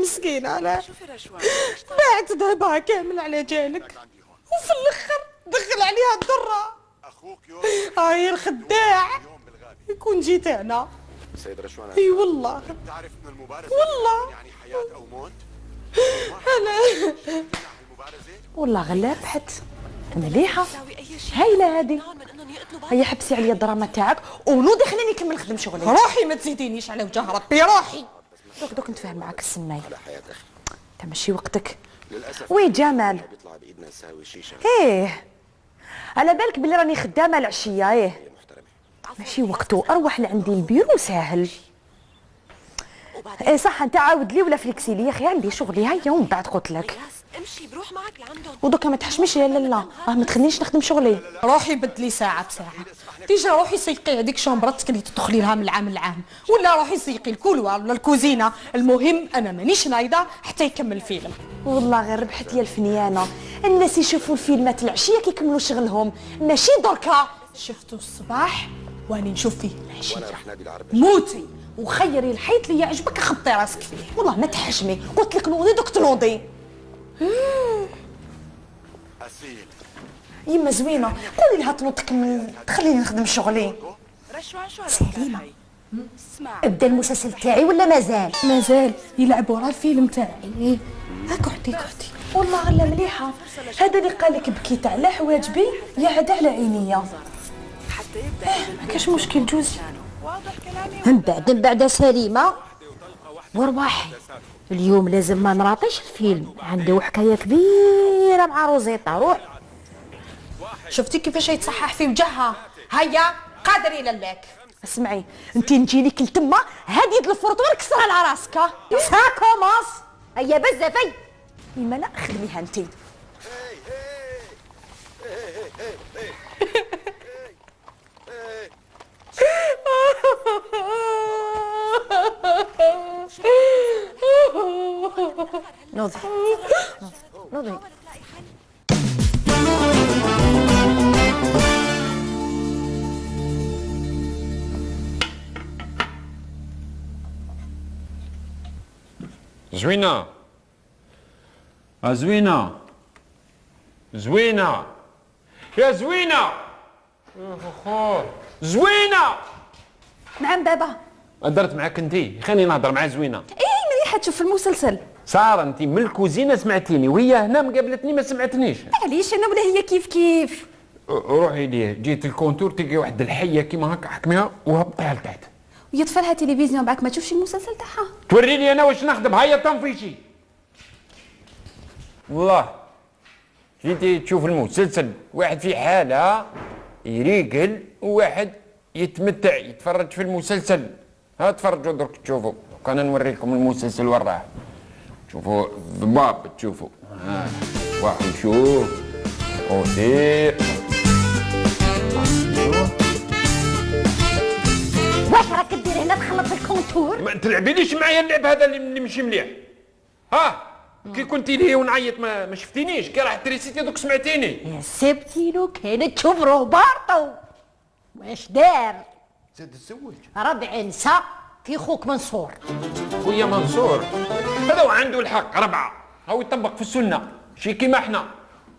مسكينه انا بعت ذهبها كامل على جالك وفي الاخر دخل عليها الضره. هاي الخداع يكون جيت انا. سيد رشوان اي والله تعرف ان المبارزه والله يعني حياه او موت. انا والله غير ربحت مليحه هايله هذه. هيا حبسي عليا الدراما تاعك ونوضي خليني نكمل نخدم شغلي. روحي ما تزيدينيش على وجه ربي روحي. دوك نتفاهم معاك السماي. على حياه اخي انت ماشي وقتك. للاسف وي جمال بيطلع بايدنا نساوي شيشه. ايه على بالك بلي راني خدامه العشيه. ايه ماشي وقته. اروح لعندي البيرو ساهل. ايه صح انت عاود لي ولا فليكسي لي يا اخي عندي شغلي هيا ومن بعد قلت لك. امشي بروح معك لعندهم. ودوكا ما تحشميش لا لا ما تخلينيش نخدم شغلي. روحي بدلي ساعه بساعه. ديجا روحي سيقي هذيك شومبره تسكني تدخلي لها من العام للعام ولا روحي سيقي الكولوار ولا الكوزينه. المهم انا مانيش نايضه حتى يكمل الفيلم. والله غير ربحت يا الفنيانه. الناس يشوفوا الفيلمات العشيه كيكملوا شغلهم ماشي دركا. شفتوا الصباح واني نشوف فيه العشيه. وانا رح نادي العربي. موتي وخيري الحيط اللي يعجبك خبطي راسك فيه. والله ما تحشمي قلت لك نوضي دوك تنوضي. اسيل يما زوينه قولي لها تنوض تكمل تخليني نخدم شغلي. سليمه اسمع ابدا المسلسل تاعي ولا مازال؟ مازال يلعبوا راه الفيلم تاعي. هاك قعدي قعدي. والله غلا مليحه. هذا اللي قال لك بكيت على حواجبي يعد على عينيا. حتى يبدا ما كاش مشكل جوزي. واضح كلامي. من بعد سليمة وارواحي اليوم لازم ما نراطيش الفيلم. عنده حكاية كبيرة مع روزيطا. روح شفتي كيفاش يتصحح في وجهها. هيا قادري للاك. اسمعي انت نجيني كل تما هادي يد الفرطور كسرها على راسك. ساكوماس هيا بزافي. يما لا خدميها انت. نوضي نوضي. زوينة زوينة زوينة يا زوينة زوينة. نعم بابا. هدرت معاك انتي خليني نهضر مع زوينة. ايه مليحه تشوف المسلسل. سارة انتي من الكوزينة سمعتيني وهي هنا مقابلتني ما سمعتنيش. معليش انا ولا هي كيف كيف. روحي ليه جيت الكونتور تلقي واحد الحية كيما هكا حكميها وهبطيها لتحت. ويطفى لها تلفزيون معاك ما تشوفش المسلسل تاعها. توري لي انا واش نخدم. هيا طنفيشي والله. جيتي تشوف المسلسل واحد في حالة يريقل وواحد يتمتع يتفرج في المسلسل. ها تفرجوا درك تشوفوا. كان نوري لكم المسلسل وين راه. شوفوا الضباب تشوفوا. ها واحد يشوف اوتي. واش راك دير هنا تخلط في الكونتور؟ ما تلعبيليش معايا اللعب هذا اللي ماشي مليح. ها كي كنتي لي ونعيط ما شفتينيش. كي راح تريسيتي دوك سمعتيني. يا سبتيلو كانت تشوف روبرتو واش دار. زاد تزوج ربع نساء كي خوك منصور. خويا منصور هذا وعنده الحق. ربعة هاو يطبق في السنة شي كيما احنا.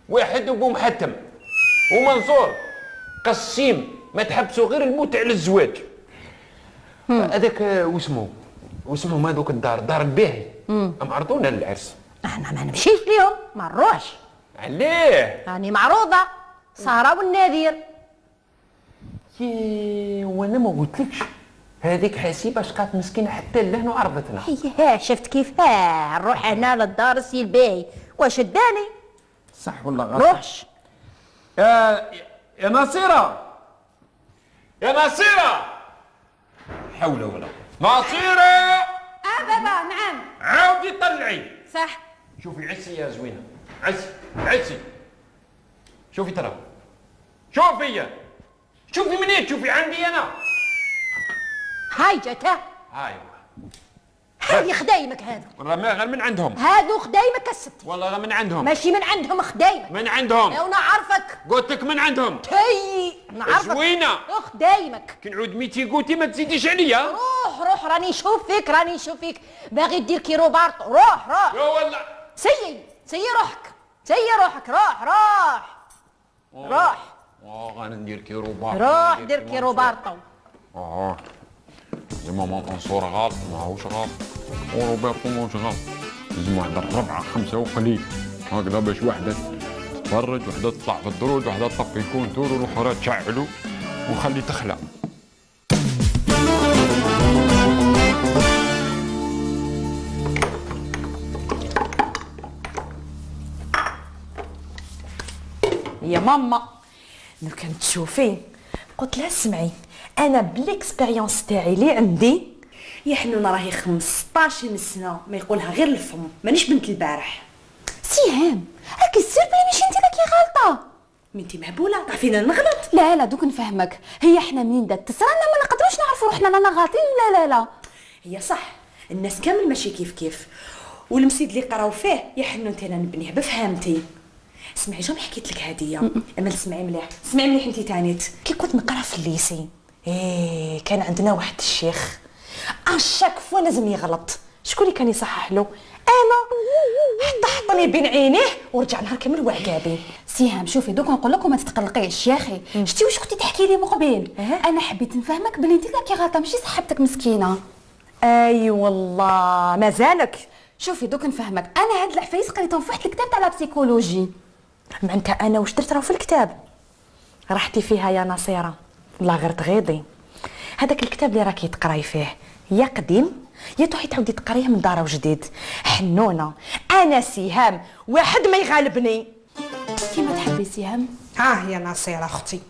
واحد وبو محتم ومنصور قسيم ما تحبسوا غير الموت على الزواج. هذاك واسمهم هذوك دار الباهي ام عرضونا للعرس. احنا ما نمشيش ليهم ما نروحش. عليه راني معروضة سارة والنذير. وانا ما قلتلكش هذيك حسيبه شقات مسكينه حتى لهنا وعرضتنا. هيا شفت كيف نروح هنا للدار سي الباهي واش داني. صح والله غلط. روحش. يا نصيرة يا نصيرة حول ولا نصيرة. بابا نعم. عاودي طلعي. صح. شوفي عسي يا زوينة عسي شوفي ترى شوفي منين تشوفي عندي انا. هاي جاته. هاي خلي خدايمك هذو. غير من عندهم. هذو خدايمك الست. والله غير من عندهم. ماشي من عندهم خدايمك. من عندهم. انا عارفك. قلت لك من عندهم. تي نعرفك. زوينة. خدايمك. كي نعود ميتي قوتي ما تزيديش عليا. روح راني نشوف فيك باغي دير كي روبارتو. روح يا والله. سيي روحك روح غندير كي روبارتو. روح دير كي روبارتو. زعما منصور غلط ماهوش غلط وروبرتو ماهوش غلط. لازم واحدة 4 5 وقليل هكذا باش واحدة تتفرج، واحدة تطلع في الدروج، واحدة تطفي الكونتور والاخرى تشعلو وخلي تخلع. يا ماما لو كانت تشوفي قلت لها اسمعي انا بالاكسبيريونس تاعي اللي عندي يا حنون راهي 15 سنه ما يقولها غير الفم مانيش بنت البارح. سيهام راكي السير بلي ماشي انت راكي غلطه. بنتي مهبوله تعرفين نغلط. لا دوك نفهمك، هي حنا منين دات تصرانا ما نقدروش نعرفوا روحنا رانا غالطين ولا لا. هي صح الناس كامل ماشي كيف والمسيد اللي قراو فيه يا حنون انا نبنيه بفهمتي. اسمعي جا حكيت لك هديه اما اسمعي مليح انت تانيت. كي كنت نقرا في الليسي كان عندنا واحد الشيخ اشاك فوا لازم يغلط. شكون اللي كان يصحح له؟ انا حطني بين عينيه ورجع نهار كامل وعقابي. سيهام شوفي دوك نقول لكم ما تتقلقيش يا اخي. شتي واش كنتي تحكي لي مقبل؟ انا حبيت نفهمك بلي انت راكي غلطه ماشي صاحبتك مسكينه. اي والله مازالك. شوفي دوك نفهمك، انا هاد العفايس قريتهم في واحد الكتاب تاع لا بسيكولوجي. معناتها انا واش درت راه في الكتاب رحتي فيها يا نصيره والله غير تغيضي. هذاك الكتاب اللي راكي تقراي فيه يا قديم يا تروحي تعاودي تقريه من دار وجديد. حنونه انا سهام واحد ما يغالبني. كيما تحبي سهام. يا نصيره اختي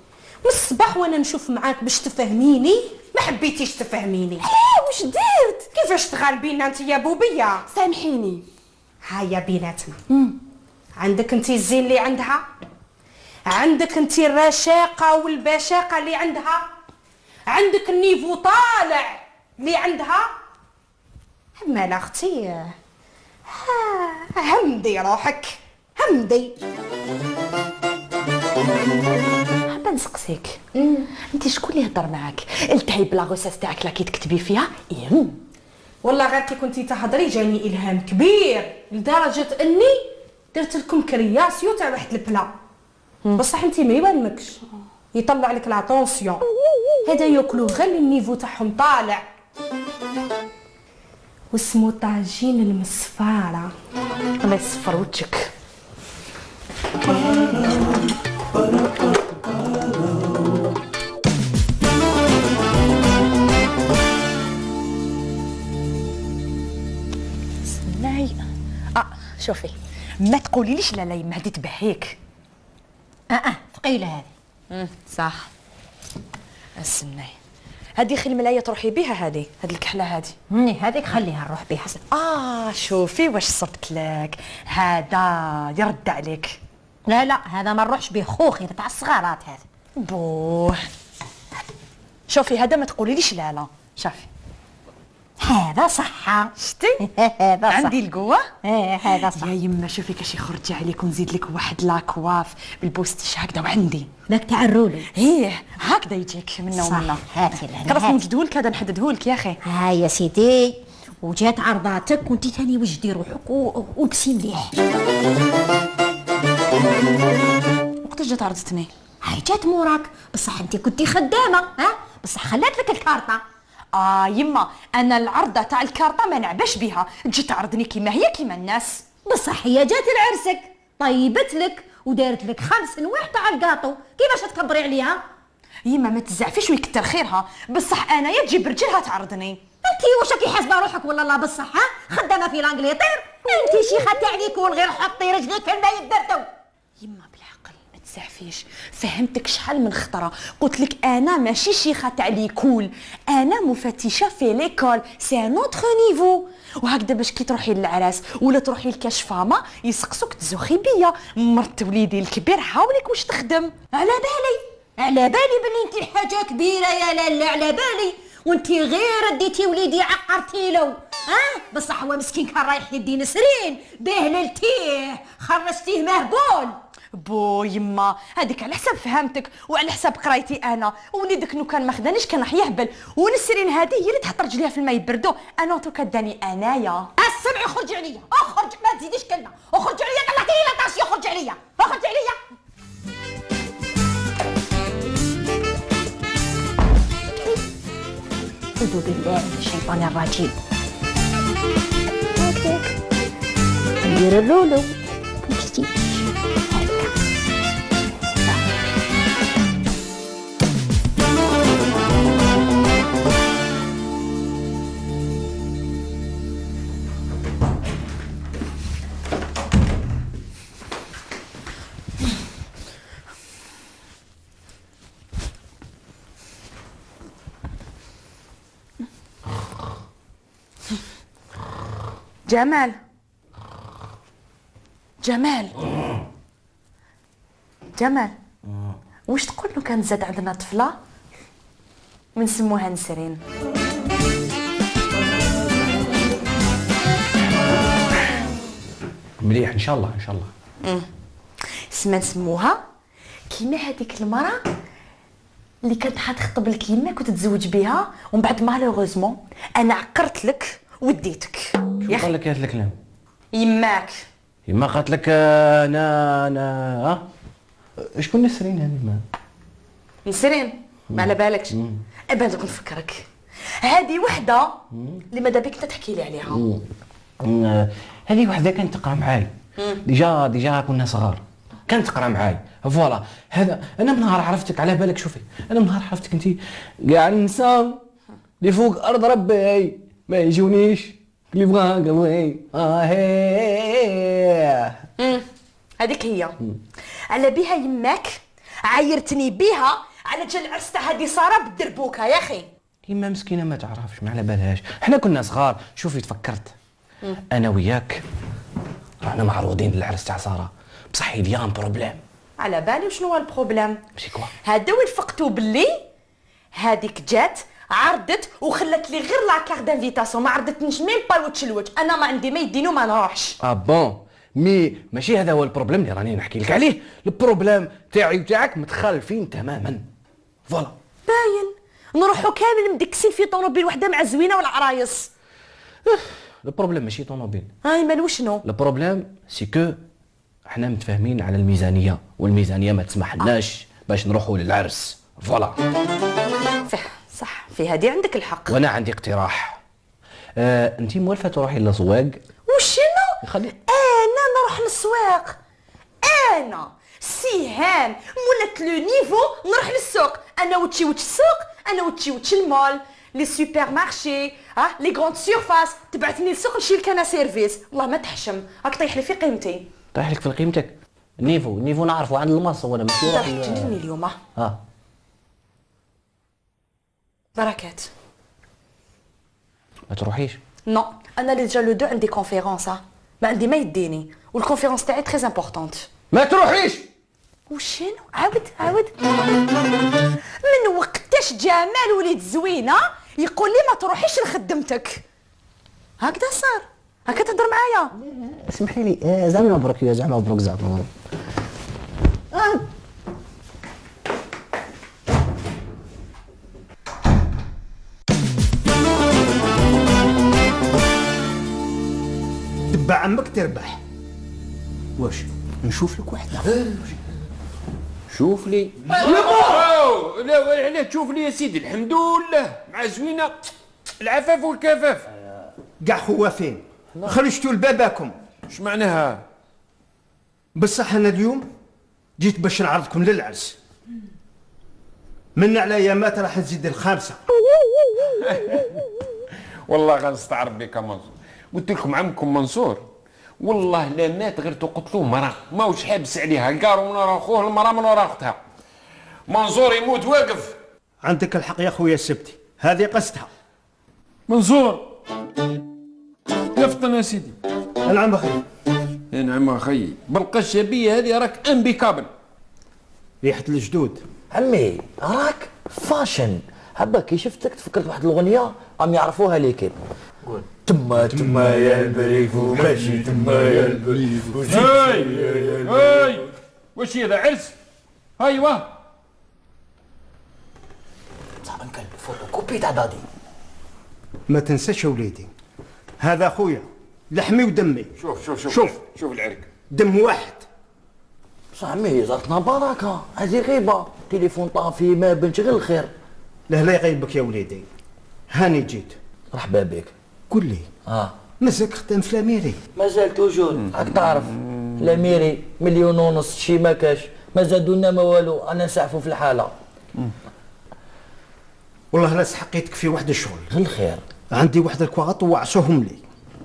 من الصباح وانا نشوف معاك باش تفهميني ما حبيتيش تفهميني. واش درت؟ كيفاش تغالبينا انت يا بوبيه؟ سامحيني. هيا بيناتنا عندك انت الزين اللي عندها، عندك انت الرشاقه والبشاقه اللي عندها، عندك النيفو طالع اللي عندها. اما لا اختي همدي روحك همدي. حابه نسقسيك انت شكون اللي هضر معاك؟ التهي بلا غوساس تاعك لا كي تكتبي فيها والله غير كي كنتي تهضري جاني الهام كبير لدرجه اني درت لكم كرياسيو تاع واحد البلا بصح انت ما يبانلكش يطلع لك لاتونسيون. هذا ياكلوا غير النيفو تاعهم طالع واسمو طاجين المصفاره. الله يصفر وجهك. سمعي شوفي ما تقوليليش لا يما هدي تبهيك. ثقيله هذه. صح. اسمعي هذه خلي الملايه تروحي بها هذه الكحله هذه. هذيك خليها نروح بها. شوفي واش صبت لك هذا يرد عليك. لا هذا ما نروحش به خوخي تاع الصغارات هذا. بوه شوفي هذا ما تقوليليش لا شوفي هذا صح. شتي هذا صح. عندي القوه. هذا صح يا يما شوفي كاش يخرج عليك ونزيد لك واحد لاكواف بالبوستيش هكذا وعندي داك تاع الرولي. هكذا يجيك منا ومنا. هاتي لهنا خلاص نوجدهولك هذا نحددهولك يا اخي. ها يا سيدي وجات عرضاتك وانت ثاني وجدي روحك ولبسي مليح. وقتاش جات عرضتني؟ هاي جات موراك بصح انت كنتي خدامه بصح خلات لك الكارطه. يما انا العرضه تاع الكارطه ما نعباش بها تجي تعرضني كيما هي كيما الناس. بصح هي جات لعرسك طيبت لك ودارت لك 5 نواح تاع الكاطو كيفاش تكبري عليها؟ يما ما تزعفيش ويكتر خيرها بصح انا يا تجيب رجلها تعرضني. انت واش راكي حاسبه روحك ولا لا بصح خدامه في لانجليتير؟ انت شيخه تاع ليكون غير حطي رجليك في الماء يبردو. يما بالعقل ما تزعفيش فهمتك شحال من خطره قلت لك انا ماشي شيخه تاع ليكول انا مفتشه في ليكول سي ان اوتر نيفو. وهكذا باش كي تروحي للعراس ولا تروحي لكاش فاما يسقسوك تزوخي بيا مرت وليدي الكبير هاوليك واش تخدم. على بالي بلي انت حاجه كبيره يا لاله على بالي وانتي غير ديتي وليدي عقرتي له. بصح هو مسكين كان رايح يدي نسرين بهللتيه خرجتيه مهبول. بو يما هذيك على حساب فهمتك وعلى حساب قرايتي انا، وليدك نو كان ما خدانيش كان راح يهبل، ونسرين هذه هي اللي تحط رجليها في الماء يبردو، انا تو كداني انايا. السمع خرج عليا، اخرج ما تزيديش كلمه، اخرج عليا طلعتي لي لا طاسي، اخرج عليا اخرج عليا. أعوذ بالله من الشيطان الرجيم. ندير اللولو بوكستي. جمال جمال جمال، واش تقول لو كان زاد عندنا طفله ونسموها نسرين؟ مليح ان شاء الله ان شاء الله. اسمها نسموها كيما هذيك المراه اللي كانت حتخطب لك يماك وتتزوج بها، ومن بعد مالوغوزمون انا عقرت لك وديتك. شو قال لك هذا الكلام؟ يماك ما قالت لك انا شكون نسرين هذه؟ ما نسرين ما على بالكش. ابدا نفكرك، هذه وحده اللي ماذا بك انت تحكي لي عليها. هذه وحده كانت تقرا معاي ديجا كنا صغار، كانت تقرا معاي فوالا. هذا انا من نهار عرفتك على بالك، شوفي انا من نهار عرفتك انت كاع النساء اللي فوق ارض ربي ما يجونيش اللي بغاها قوي هي. هذيك هي على بها يماك عايرتني بيها على جال العرس تاع هذه ساره بالدربوكه يا اخي. يما مسكينه ما تعرفش ما على بالهاش، احنا كنا صغار. شوفي تفكرت انا وياك رانا معروضين للعرس تاع ساره، بصح يليان بروبليم. على بالي وشنو هو البروبليم؟ ماشي كوا هذا وين فقتوا باللي هذيك جات عرضت وخلت لي غير لا كارت دانفيتاسيون، ما عرضتنيش ميم با الوجه الوجه. انا ما عندي ما يدينو ما نروحش. بون مي ماشي هذا هو البروبليم اللي راني نحكي لك عليه. البروبليم تاعي وتاعك متخالفين تماما فوالا. باين نروحوا كامل مدكسين في طوموبيل وحده مع زوينه والعرايس. البروبليم ماشي طوموبيل، هاي مالو شنو البروبليم سي كو احنا متفاهمين على الميزانيه، والميزانيه ما تسمحلناش باش نروحوا للعرس فوالا. صح في هذه عندك الحق. وانا عندي اقتراح. انت موالفه تروحي للسواق؟ وشنو؟ خلي انا نروح للسواق، انا سيهان مولات لو نيفو نروح للسوق. انا وتشي وتش السوق، انا وتشي وتش المول، لي سوبر مارشي، لي غروند سيرفاس. تبعتني للسوق نشيل لك انا سيرفيس. والله ما تحشم راك طيح لي في قيمتي. طيح لك في قيمتك. نيفو نعرفه عند المص، وانا ماشي راح تجنني اليوم. بركات ما تروحيش. نو انا اللي جا لو دو عندي كونفيرونس، ما عندي ما يديني، والكونفيرونس تاعي تري امبورطونت. ما تروحيش. وشنو؟ عاود من وقتاش جمال وليد زوينه يقول لي ما تروحيش لخدمتك؟ هكذا صار؟ هكا تهضر معايا؟ اسمحي لي زعما مبروك يا زعما مبروك زعما. تبع عمك تربح. واش نشوف لك وحده؟ شوف لي. لا لا تشوف لي يا سيدي، الحمد لله مع زوينه العفاف والكفاف. كاع خوافين خرجتوا لباباكم. اش معناها؟ بصح انا اليوم جيت باش نعرضكم للعرس. من على ايامات راح نزيد الخامسه. والله غنستعرب بك منصور. قلت لكم عمكم منصور والله لا مات غير تقتلوه مراه، ماهوش حابس عليها، الكار من ورا خوه المراه من ورا اختها. منصور يموت واقف. عندك الحق يا خويا السبتي، هذه قصتها. منصور يفطن يا سيدي. نعم اخي. نعم اخي، بالقشابيه هذه راك امبيكابل. ريحه الجدود. عمي راك فاشن، حبا كي شفتك تفكرت واحد الاغنيه عم يعرفوها ليكن قول تما يا البريفو ماشي تما يا البريفو هاي واش هذا عرس؟ ايوا صح انكل فوتوكوبي تاع دادي. ما تنساش يا وليدي، هذا خويا لحمي ودمي. شوف العرق دم واحد. بصح عمي زارتنا بركه، هذه غيبه، تليفون طافي ما بنش غير الخير. لا يغيبك يا وليدي، هاني جيت. مرحبا بك. قول لي مازالك خدام في الاميري؟ مازال توجور، راك تعرف الاميري 1.5 مليون شي ما كاش، ما زادونا ما والو، انا نسعفوا في الحاله. والله لا سحقيتك في واحد الشغل. غير الخير. عندي واحد الكواغط وعصوهم لي،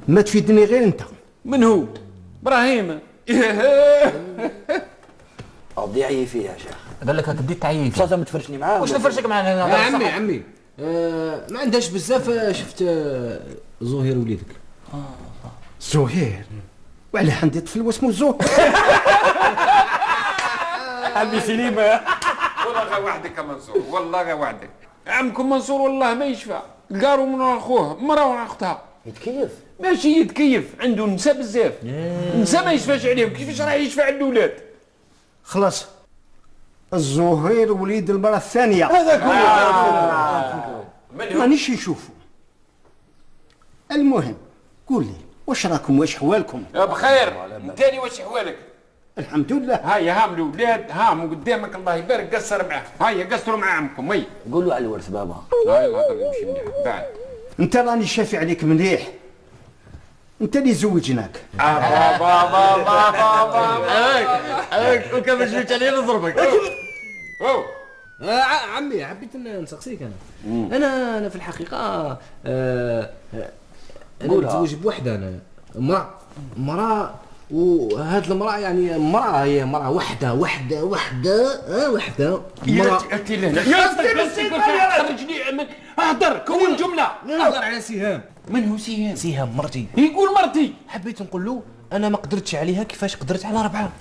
ما تفيدني غير انت. من هو؟ ابراهيم. بدي يعيي فيها يا شيخ. قال لك هاك بديت تعيي بصح ما تفرشني معاه. واش نفرشك معنا يا عمي ما عندهاش بزاف. شفت زهير وليدك. زهير؟ وعلى عندي طفل واسمه زهير. عمي سليمة. والله غير وحدك يا منصور، والله غير وحدك. عمكم منصور والله ما يشفى، قاروا من اخوه مرة ورا اختها. يتكيف؟ ماشي يتكيف، عنده نساء بزاف. نساء ما يشفاش عليهم، كيفاش راه يشفى على الاولاد؟ خلاص الزهير وليد المرأة الثانية. هذاك مانيش نشوفه. المهم قول لي واش راكم، واش حوالكم؟ بخير. انتاني واش احوالك؟ الحمد لله. هيا هام الاولاد، هام قدامك الله يبارك، قصر معاه. هيا قصروا مع عمكم. هيا قولوا على الورث بابا. هاي الهضره يمشي مليح بعد. انت راني شافي عليك مليح، انت اللي زوجناك. وكان ما جبت عليه نضربك. عمي حبيت نسقسيك انا في الحقيقه انا متزوج بوحده، انا مرأة وهاد المرأة يعني مرأة، هي مرأة وحدة يا تي لهنا يا خرجني اهدر كون جملة. نهضر على سهام. من هو سهام؟ سهام مرتي. يقول مرتي. حبيت نقول له انا ما قدرتش عليها كيفاش قدرت على 4.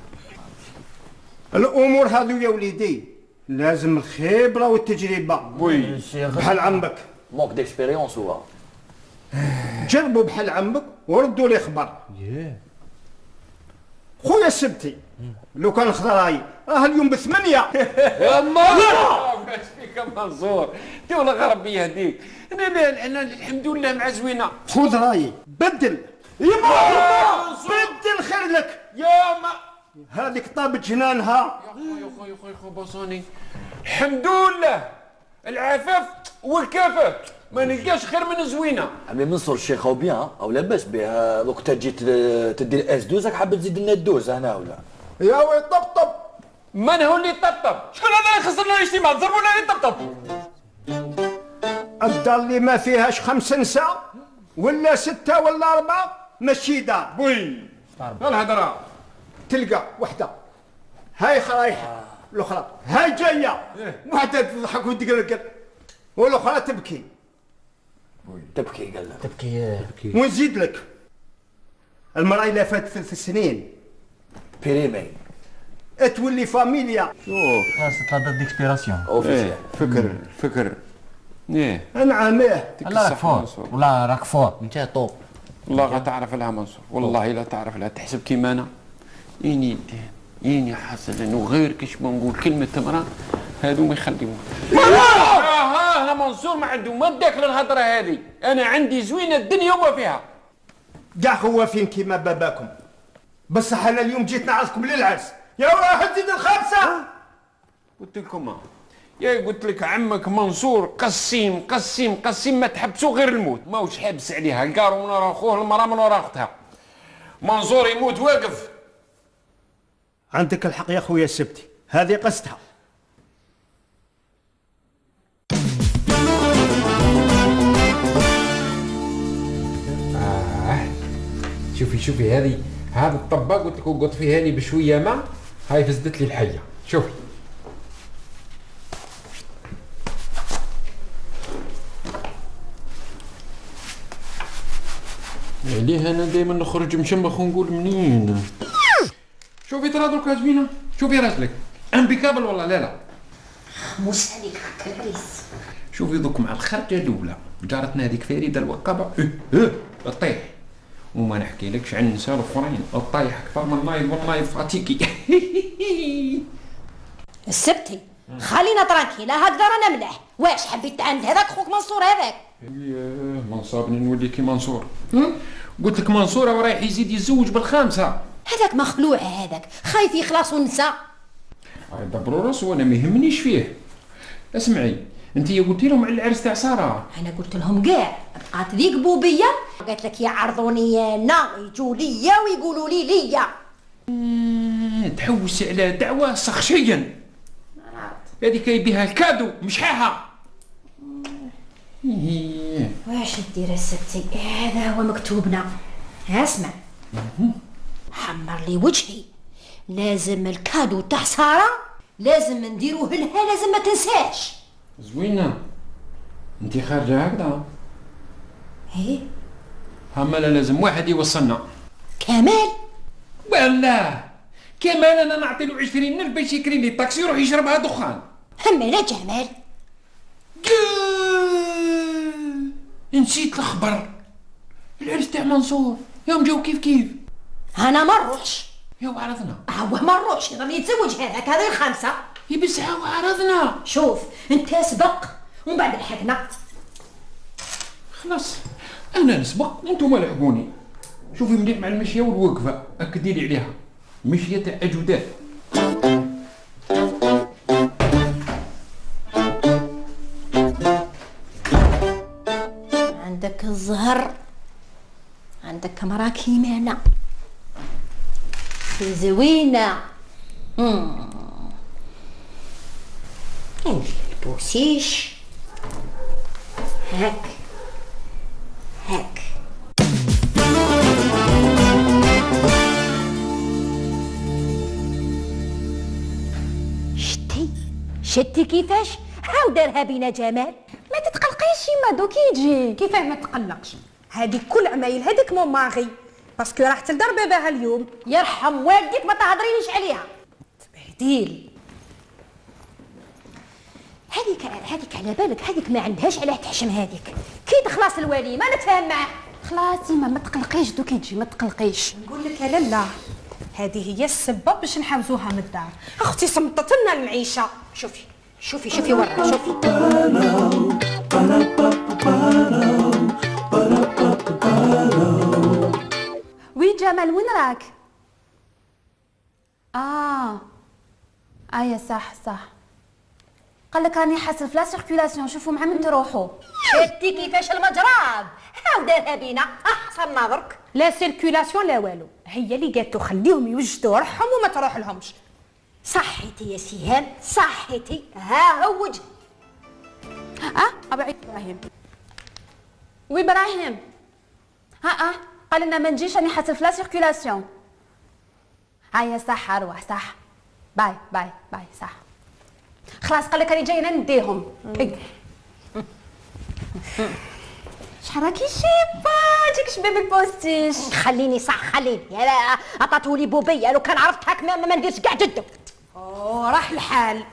الامور هذو يا وليدي لازم الخبرة والتجربة. وي بحال عمك مونك ديكسبيريونس هو. جربوا بحال عمك وردوا لي خبر. خويا السبتي لو كان خضراي راه اليوم ب8. يا الله واش فيك يا منصور؟ انت والله غربي يهديك. انا الحمد لله مع زوينه. خذ رايي بدل. بدل خير لك. يا ما هذيك طابت جنانها. يا خويا بصوني. الحمد لله العفاف والكفاف، ما نلقاش خير من زوينه. عمي منصور الشيخ او بيان او لاباس بها. دوك انت جيت تدير اس 12 راك حاب تزيد لنا الدوز هنا ولا؟ يا وي طبطب. من هو اللي طبطب؟ شكون هذا اللي خسر لنا الاجتماع؟ ضربونا اللي طبطب. الدار اللي ما فيهاش 5 نساء ولا 6 ولا 4 ماشي دار. وي الهضره تلقى وحده هاي خرايحه، الاخرى هاي جايه، وحده تضحك وتقلقل والاخرى تبكي. تبكي قال لك. تبكي. ونزيد لك المرأة إلا فات 3 سنين بيريمي تولي فاميليا. خاصة دات ديكسبيراسيون. اوفيسيال. فكر ايه انعميه. لا راك فور ولا راك فور انت طوب. والله غتعرف لها منصور، والله لا تعرف لها، تحسب كيما انا يني حسن وغير كيش ما نقول كلمة امرأة هادو ما يخليوها. انا منصور ما عنده ما داك للهضرة هذه، انا عندي زوينة الدنيا وما فيها. كاع خوافين كيما باباكم، بصح انا اليوم جيت نعرضكم للعرس. يا واحد زيد الخامسة. قلت لكم يا قلت لك عمك منصور قسيم ما تحبسوا غير الموت، ماهوش حابس عليها، القارو من ورا اخوه المرأة من ورا اختها. منصور يموت واقف. عندك الحق يا خويا السبتي، هذه قصتها. شوفي هذا الطباق قلت لك وقط فيه هاني بشويه ماء، هاي فزدت لي الحيه. شوفي عليه انا دائما نخرج مشمخ ونقول منين. شوفي ترى دركا زوينه، شوفي راجلك امبيكابل والله. لا موس عليك كريس. شوفي دوك مع الخرجه الاولى جارتنا هذيك فريده الوقابه طيح، وما نحكيلكش عن النساء الاخرين الطايح اكثر من النايض والنايض فاتيكي. السبتي خلينا ترانكيلا هكذا رانا ملاح. واش حبيت تعاند هذاك خوك منصور هذاك؟ ما نصابني نولي كي منصور. قلت لك منصور راه رايح يزيد يتزوج بالخامسه. هذاك مخلوع هذاك خايف يخلصوا النساء. دبروا راسو وانا ما يهمنيش فيه. اسمعي انت قلتي لهم على العرس تاع ساره. انا قلت لهم كاع بقات ذيك بوبيه قالت لك يعرضوني انا يجوا ليا ويقولوا لي ليا. تحوس على دعوه شخصيا هذيك يبيها الكادو مش حاها. واش دير الستي هذا هو مكتوبنا. اسمع حمر لي وجهي، لازم الكادو تاع ساره لازم نديروه لها، لازم ما تنساش. زوينه انت خارجه هكذا. ايه هما لازم واحد يوصلنا. كمال والله كمال انا نعطي له 20,000 باش يكري لي طاكسي يروح يشربها دخان. اما لا جمال نسيت الخبر العرس تاع منصور يوم جاو كيف انا ما نروحش. يا وعرضنا هو ما نروحش يضل يتزوج هذاك هذه الخامسه. يبس وعرضنا. شوف انت سبق ومن بعد لحقنا. خلاص انا نسبق وانتم لحقوني. شوفي مليح مع المشيه والوقفه اكدي لي عليها مشيه تاع اجودات. عندك الزهر، عندك مرا كيمانه زوينه. نجي البوسيش هاك هاك. شتي كيفاش هاو دارها بينا جمال. ما تتقلقيش يما دوك يجي. كيفاه ما تقلقش؟ هذيك كل عمايل هذيك مون ماغي باسكو راح تلدار باباها اليوم. يرحم والديك ما تهضرينيش عليها. تبهديل. هذيك على بالك هذيك ما عندهاش علاه تحشم هذيك كي تخلص الوليمه ما نتفاهم معاه. خلاص يما ما تقلقيش دوك يجي ما تقلقيش. نقول لك لالا هذه هي السبب باش نحوزوها من الدار. اختي صمتت لنا المعيشه. شوفي ورا شوفي. وين جمال وين راك؟ ايا صح قال لك راني حاسل في لا سيركيلاسيون. شوفوا مع من تروحوا. شتي كيفاش المجراب هاو دارها بينا احسن نظرك. لا سيركيلاسيون لا والو، هي اللي قالت خليهم يوجدوا روحهم وما تروح لهمش. صحيتي يا سهام صحيتي. ها هو وجه. ابعد ابراهيم. وابراهيم قال لنا ما نجيش راني حاسل في لا سيركيلاسيون. هيا صح اروح صح. باي صح. خلاص قال لك راني جايه نديهم. شحال راكي شابه جيك شباب البوستيش. خليني يا عطاتولي بوبيه لو كان عرفت هاك ما نديرش كاع جدو. راح الحال.